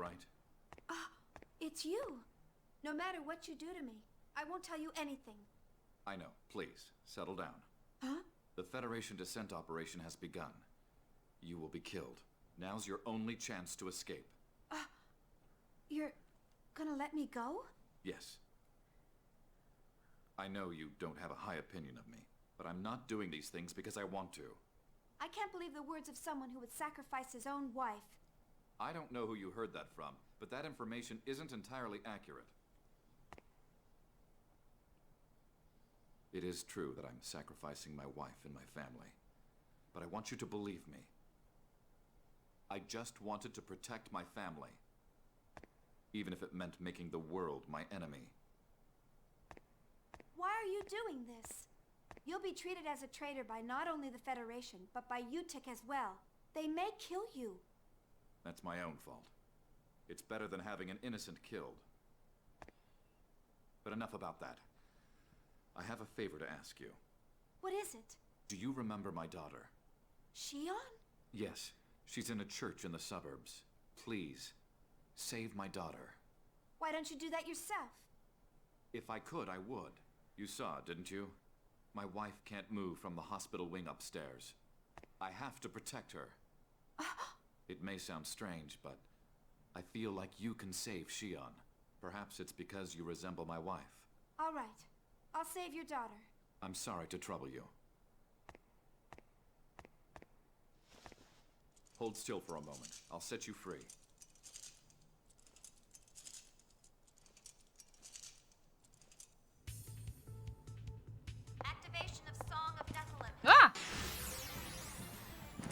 right? It's you. No matter what you do to me, I won't tell you anything. I know. Please, settle down. Huh? The Federation descent operation has begun. You will be killed. Now's your only chance to escape. You're gonna let me go? Yes. I know you don't have a high opinion of me, but I'm not doing these things because I want to. I can't believe the words of someone who would sacrifice his own wife. I don't know who you heard that from, but that information isn't entirely accurate. It is true that I'm sacrificing my wife and my family, but I want you to believe me. I just wanted to protect my family, even if it meant making the world my enemy. Why are you doing this? You'll be treated as a traitor by not only the Federation, but by UTIC as well. They may kill you. That's my own fault. It's better than having an innocent killed. But enough about that. I have a favor to ask you. What is it? Do you remember my daughter? Shion? Yes, she's in a church in the suburbs. Please, save my daughter. Why don't you do that yourself? If I could, I would. You saw, didn't you? My wife can't move from the hospital wing upstairs. I have to protect her. It may sound strange, but I feel like you can save Shion. Perhaps it's because you resemble my wife. All right. I'll save your daughter. I'm sorry to trouble you. Hold still for a moment. I'll set you free. Activation of Song of Nephilim. Ah!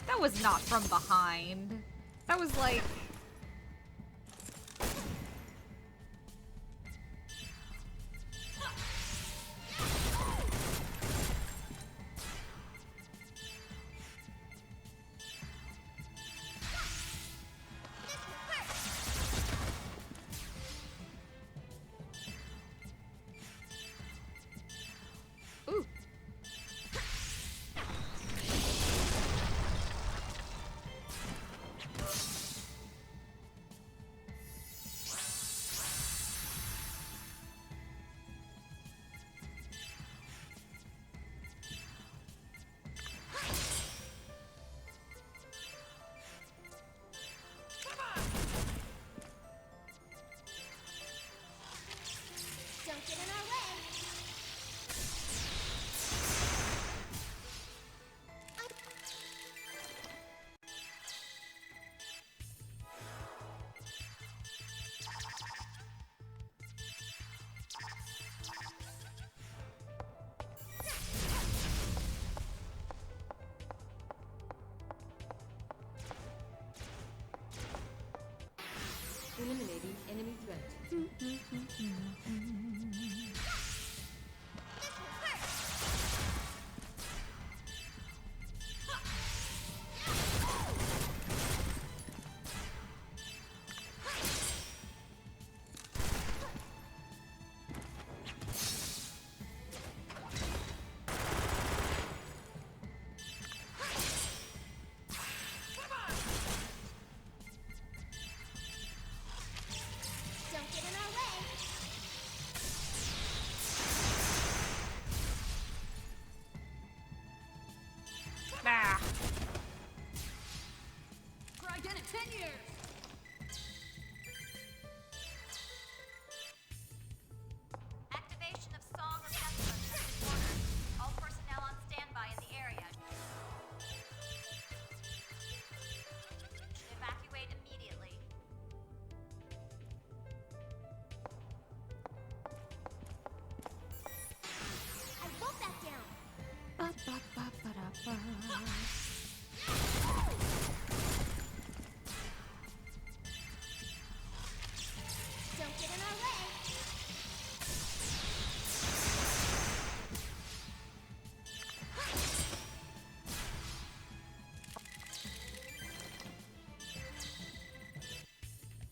That was not from behind. That was like... Ooh. Don't get in our way. Eliminating enemy threat. Don't get in our way. Ah. Try again in 10 years! Activation of Song of Nephilim has been ordered. All personnel on standby in the area. Should evacuate immediately. I wrote that down. Don't get in our way.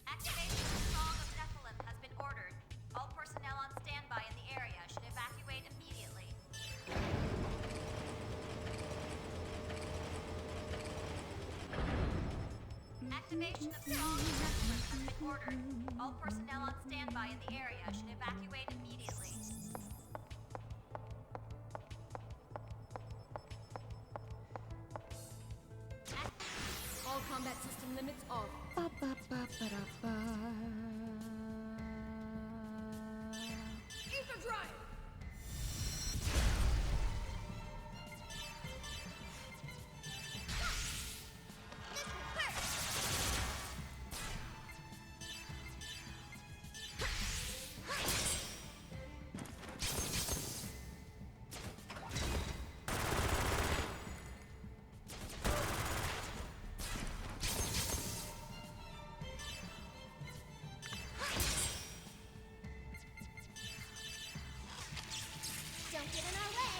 Activation of Song of Nephilim has been ordered. All personnel on standby in the area should evacuate immediately. Activation of Song of Netherlands has been ordered. All personnel on standby in the area should evacuate immediately. All combat system limits off. Ether drive! Don't get in our way.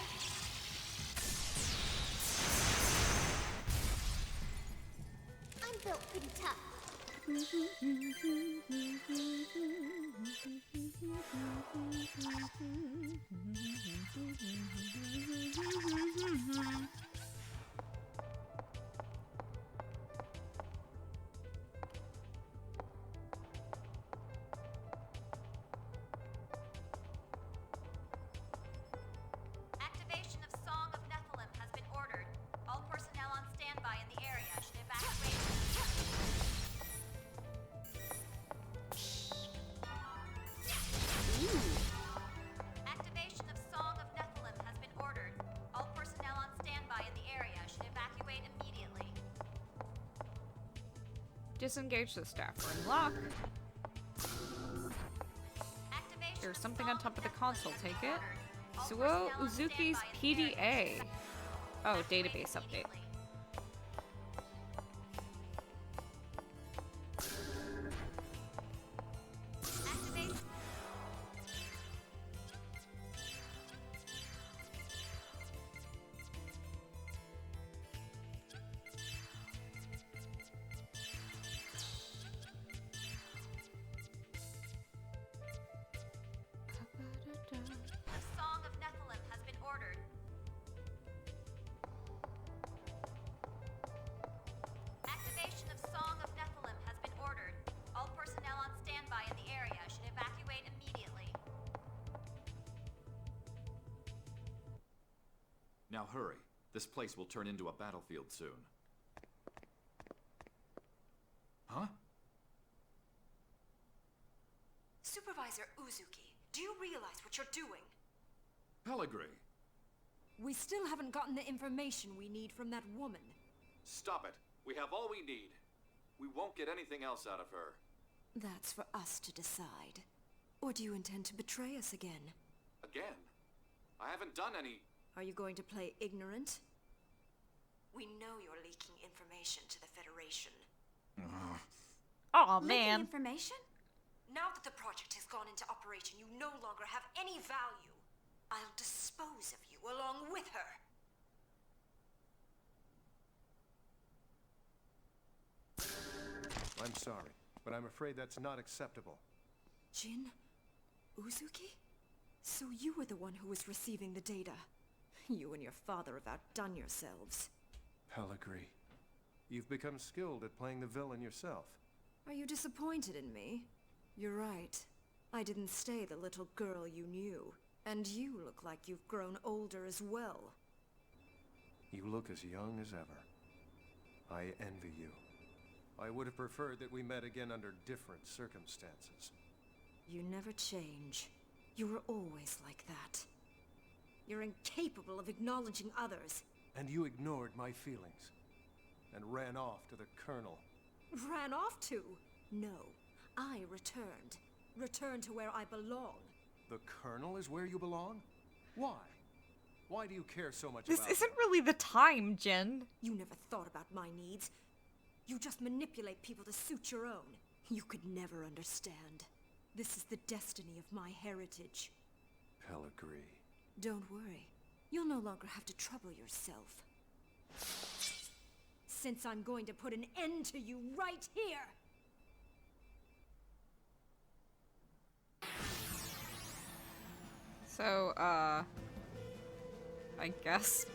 I'm built pretty tough. Activation of Song of Nephilim has been ordered. All personnel on standby in the area should evacuate. Activation of Song of Nephilim has been ordered. All personnel on standby in the area should evacuate immediately. Disengage the staff room lock. Activation There's of something Song on top of the Nephilim console. has Take been it. ordered. All Suou personnel on Uzuki's standby in the area PDA. should Oh, evacuate database update. immediately. Activate. The Song of Nephilim has been ordered. Activation of Song of Nephilim has been ordered. All personnel on standby in the area should evacuate immediately. Now hurry. This place will turn into a battlefield soon. Huh? Supervisor Uzuki, do you realize what you're doing? Pellegri! We still haven't gotten the information we need from that woman. Stop it. We have all we need. We won't get anything else out of her. That's for us to decide. Or do you intend to betray us again? Again? I haven't done any... Are you going to play ignorant? We know you're leaking information to the Federation. Oh Leaking man. information? Now that the project has gone into operation, you no longer have any value. I'll dispose of you along with her. I'm sorry, but I'm afraid that's not acceptable. Jin? Uzuki? So you were the one who was receiving the data. You and your father have outdone yourselves. Pellegri, you've become skilled at playing the villain yourself. Are you disappointed in me? You're right. I didn't stay the little girl you knew. And you look like you've grown older as well. You look as young as ever. I envy you. I would have preferred that we met again under different circumstances. You never change. You were always like that. You're incapable of acknowledging others. And you ignored my feelings. And ran off to the Colonel. Ran off to? No. I returned. Returned to where I belong. The Colonel is where you belong? Why? Why do you care so much This about isn't him? really the time, Jin. You never thought about my needs. You just manipulate people to suit your own. You could never understand. This is the destiny of my heritage. Pellegri. Don't worry. You'll no longer have to trouble yourself. Since I'm going to put an end to you right here! So, I guess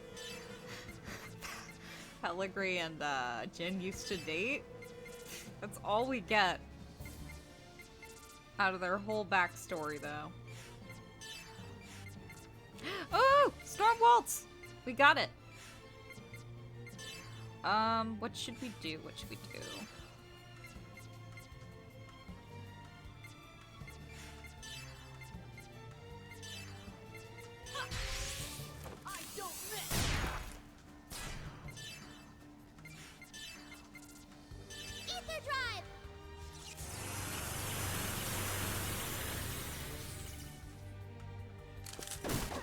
Pellegri and Jin used to date. That's all we get out of their whole backstory, though. Oh! Storm Waltz! We got it! What should we do? What should we do? I don't miss. Ether drive!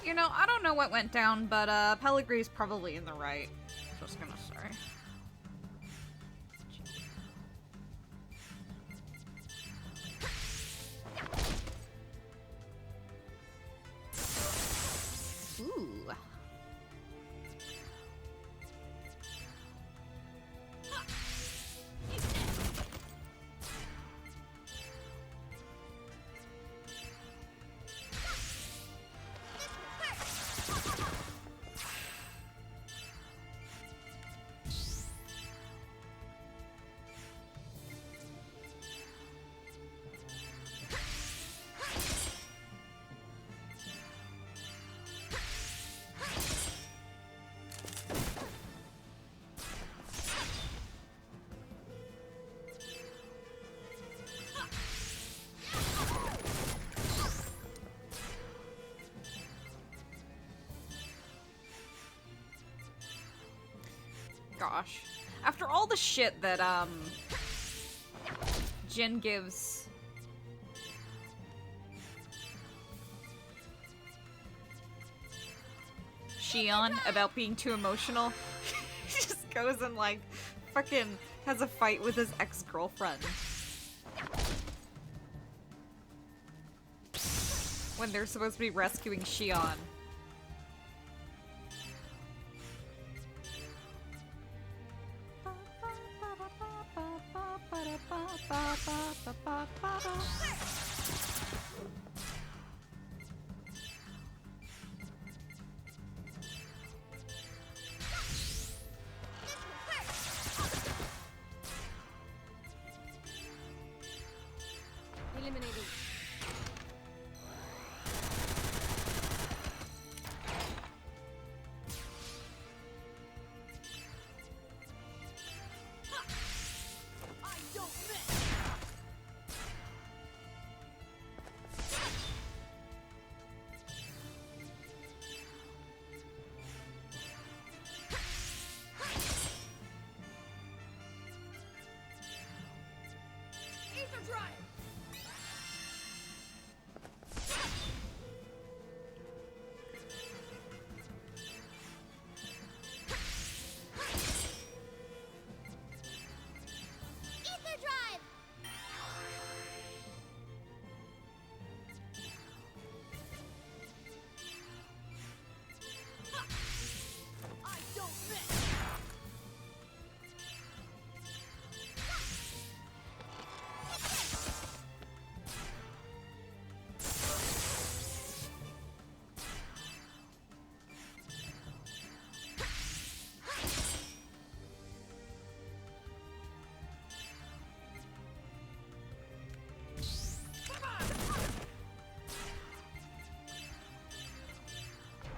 You know, I don't know what went down, but Pellegri's probably in the right. Just gonna say. Ooh. Gosh. After all the shit that, Jin gives... Shion about being too emotional, he just goes and, like, fucking has a fight with his ex-girlfriend. When they're supposed to be rescuing Shion. Eliminated. I don't miss. Ether drive. Ether drive! I don't miss.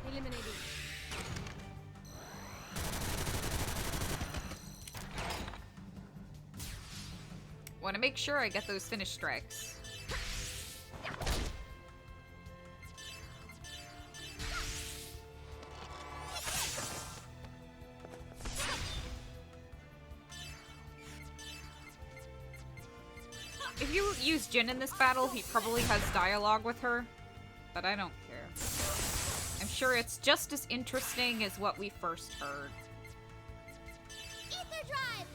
Eliminated. Want to make sure I get those finish strikes. If you use Jin in this battle, he probably has dialogue with her, but I don't care. I'm sure it's just as interesting as what we first heard. Ether drive!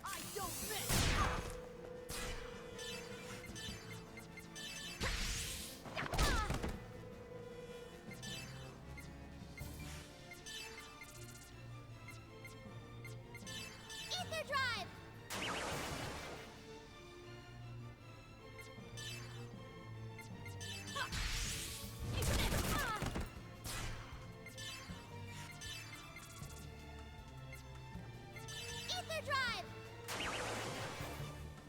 I don't miss. Ether drive!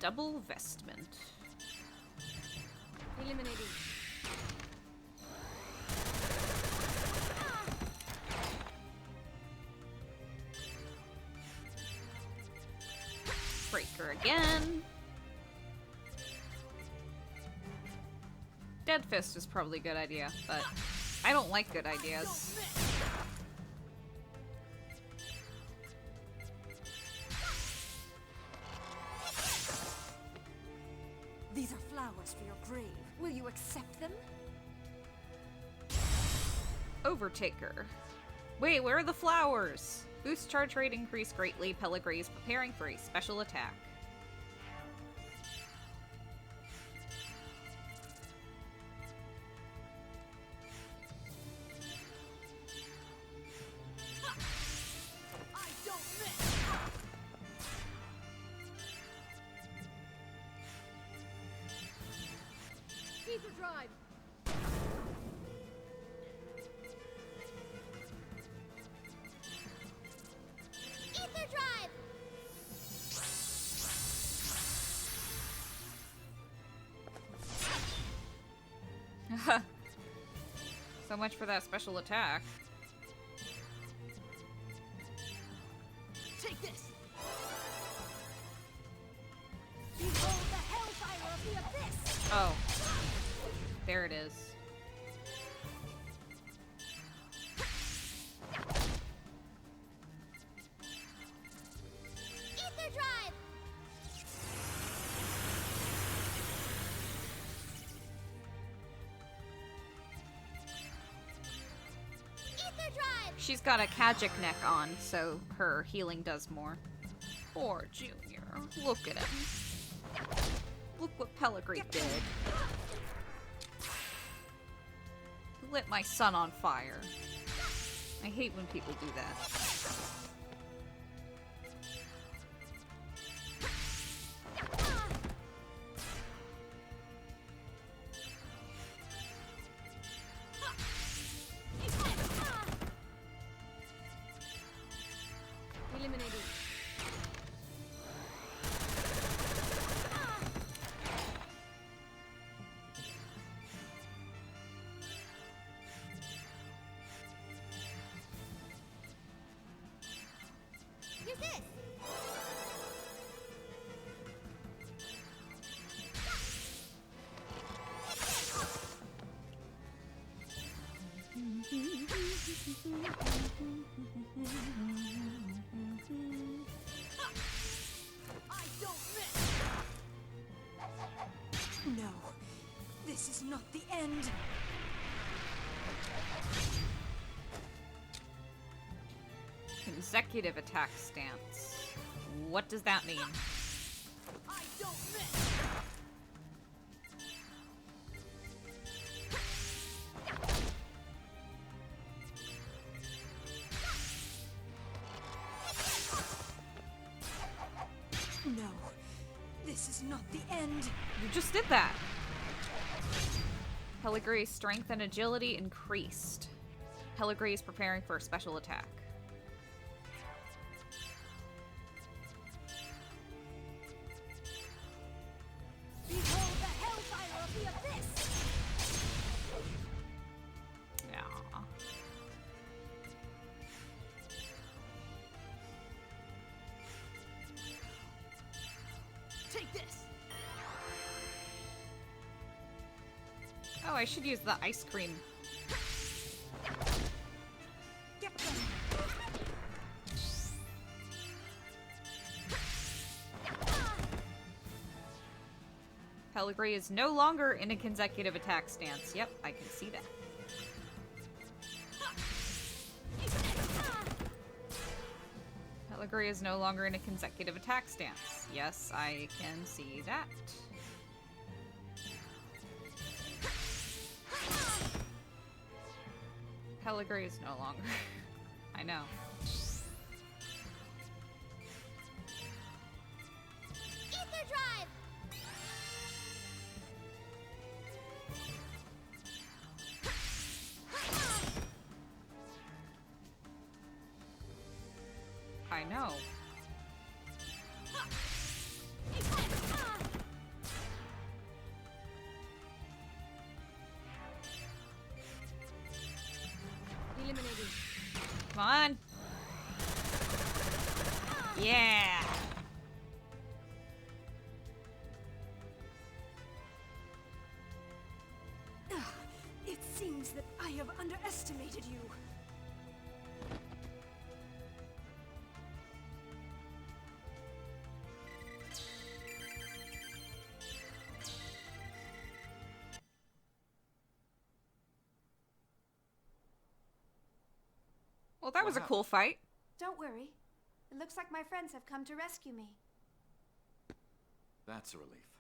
Double vestment. Eliminating. Breaker again. Dead Fist is probably a good idea, but I don't like good ideas. These are flowers for your grave. Will you accept them? Overtaker. Wait, where are the flowers? Boost charge rate increased greatly. Pellegri is preparing for a special attack. I don't miss. Ether drive. Ether drive! So much for that special attack. Take this. Behold the hellfire of the abyss. Oh. There it is. Ether drive! Ether drive! She's got a Kajic neck on, so her healing does more. Poor Junior. Look at him. Look what Pellegri did. He lit my son on fire. I hate when people do that. Eliminating. Use this! I don't miss. No, this is not the end. Consecutive attack stance. What does that mean? I don't miss. No, this is not the end. You just did that! Pellegri's strength and agility increased. Pellegri is preparing for a special attack. Behold the hellfire of the abyss. Yeah. Take this. Oh, I should use the ice cream. Get them. Pellegri is no longer in a consecutive attack stance. Yep, I can see that. Pellegri is no longer in a consecutive attack stance. Yes, I can see that. Pellegri is no longer. I know. Ether drive! I know. on. Yeah. It seems that I have underestimated you. Well, that was a cool fight. Don't worry. It looks like my friends have come to rescue me. That's a relief.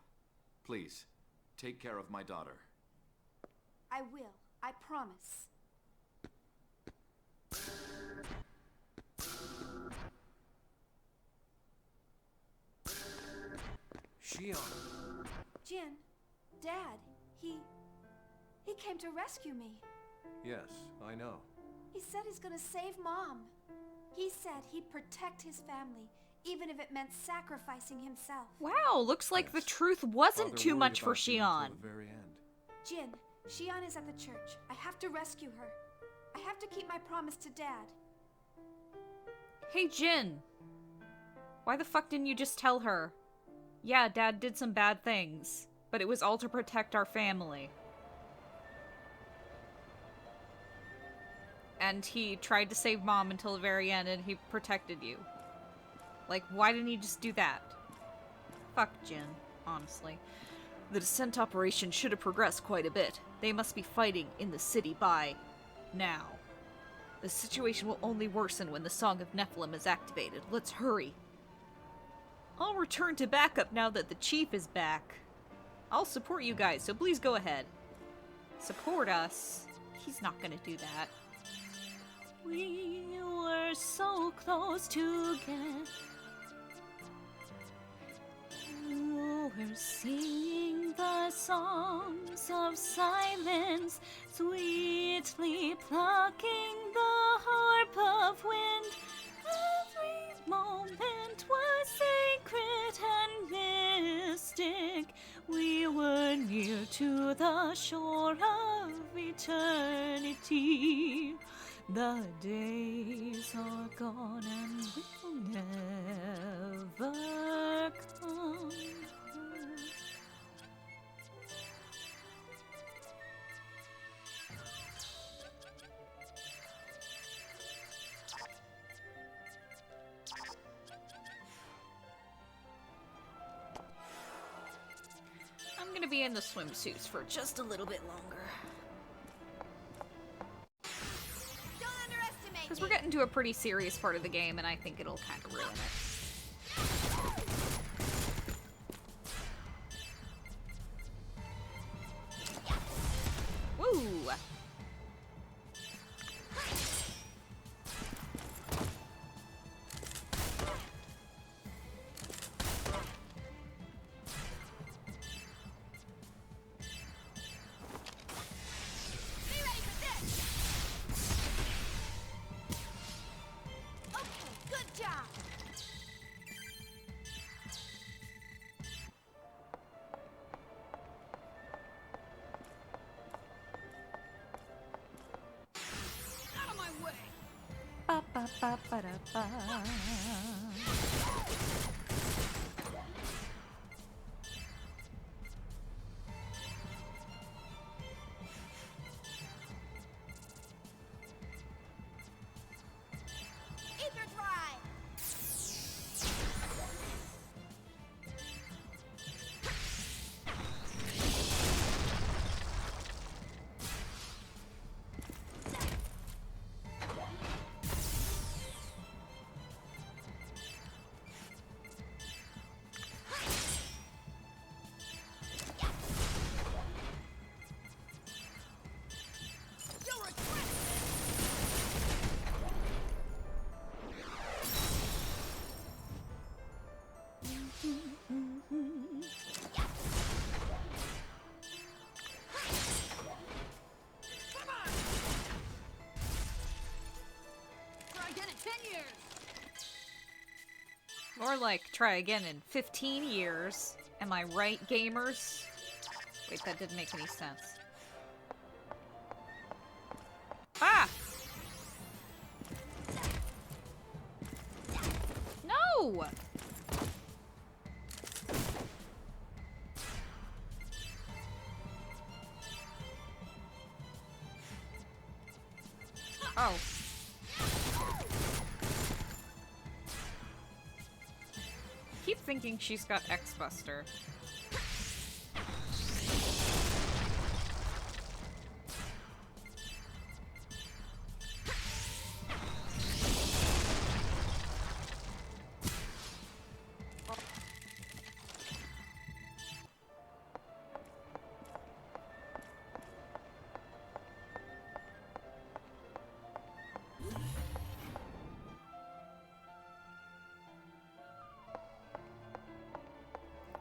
Please, take care of my daughter. I will. I promise. Shion. Jin, Dad, he came to rescue me. Yes, I know. He said he's gonna save Mom. He said he'd protect his family, even if it meant sacrificing himself. Wow, looks like the truth wasn't Father too worried much for about you until Shion. the very end. Jin, Shion is at the church. I have to rescue her. I have to keep my promise to Dad. Hey, Jin. Why the fuck didn't you just tell her? Yeah, Dad did some bad things, but it was all to protect our family. And he tried to save Mom until the very end, and he protected you. Like, why didn't he just do that? Fuck Jin, honestly. The descent operation should have progressed quite a bit. They must be fighting in the city by now. The situation will only worsen when the Song of Nephilim is activated. Let's hurry. I'll return to backup now that the chief is back. I'll support you guys, so please go ahead. Support us? He's not gonna do that. We were so close together. We're singing the songs of silence, sweetly plucking the harp of wind. Every moment was sacred and mystic. We were near to the shore of eternity. The days are gone and will never come. I'm gonna be in the swimsuits for just a little bit longer. Because we're getting to a pretty serious part of the game, and I think it'll kind of ruin it. Woo! Ba-ba-ba-ba-da-ba. Ether drive! More like, try again in 15 years. Am I right, gamers? Wait, that didn't make any sense. Ah! No! Oh. Keep thinking she's got X-Buster.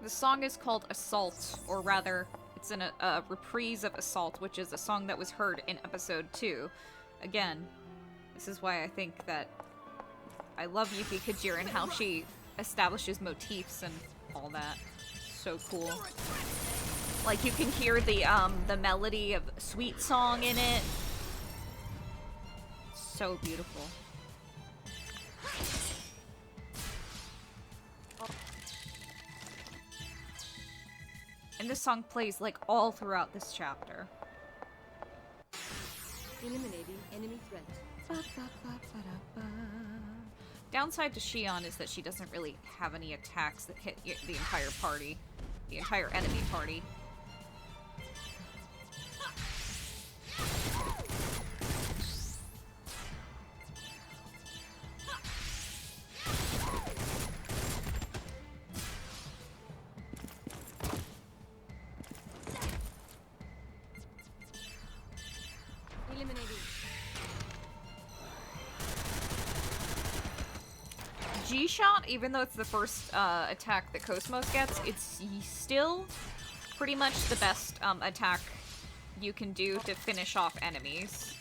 The song is called Assault, or rather, it's in a reprise of Assault, which is a song that was heard in episode 2. Again, this is why I think that I love Yuki Kajira and how she establishes motifs and all that. So cool. Like, you can hear the melody of Sweet Song in it. So beautiful. And this song plays, like, all throughout this chapter. Eliminating enemy threat. Downside to Shion is that she doesn't really have any attacks that hit the entire party. The entire enemy party. G-Shot, even though it's the first attack that Cosmos gets, it's still pretty much the best attack you can do to finish off enemies.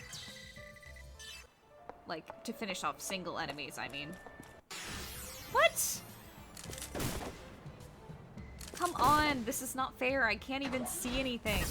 Like, to finish off single enemies, I mean. What? Come on, this is not fair. I can't even see anything.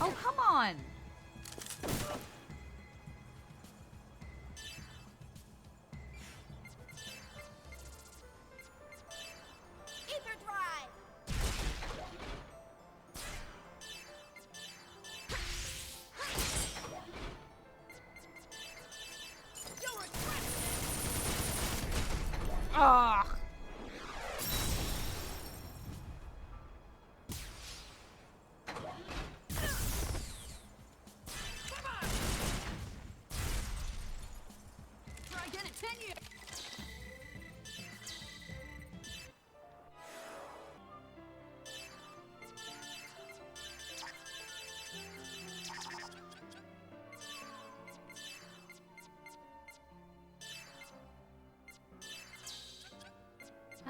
Oh, come on! Ether drive! Ah!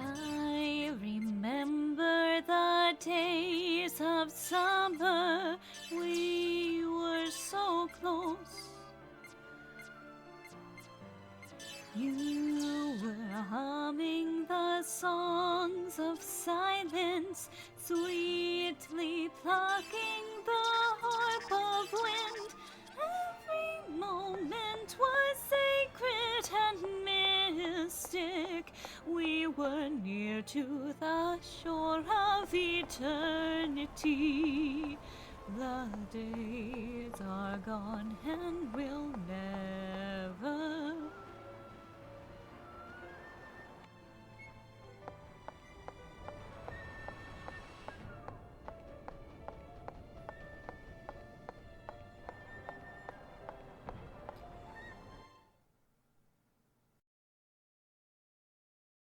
I remember the days of summer, we were so close. You were humming the songs of silence, sweetly plucking the harp of wind. Every moment was sacred and mystic. We were near to the shore of eternity. The days are gone and will never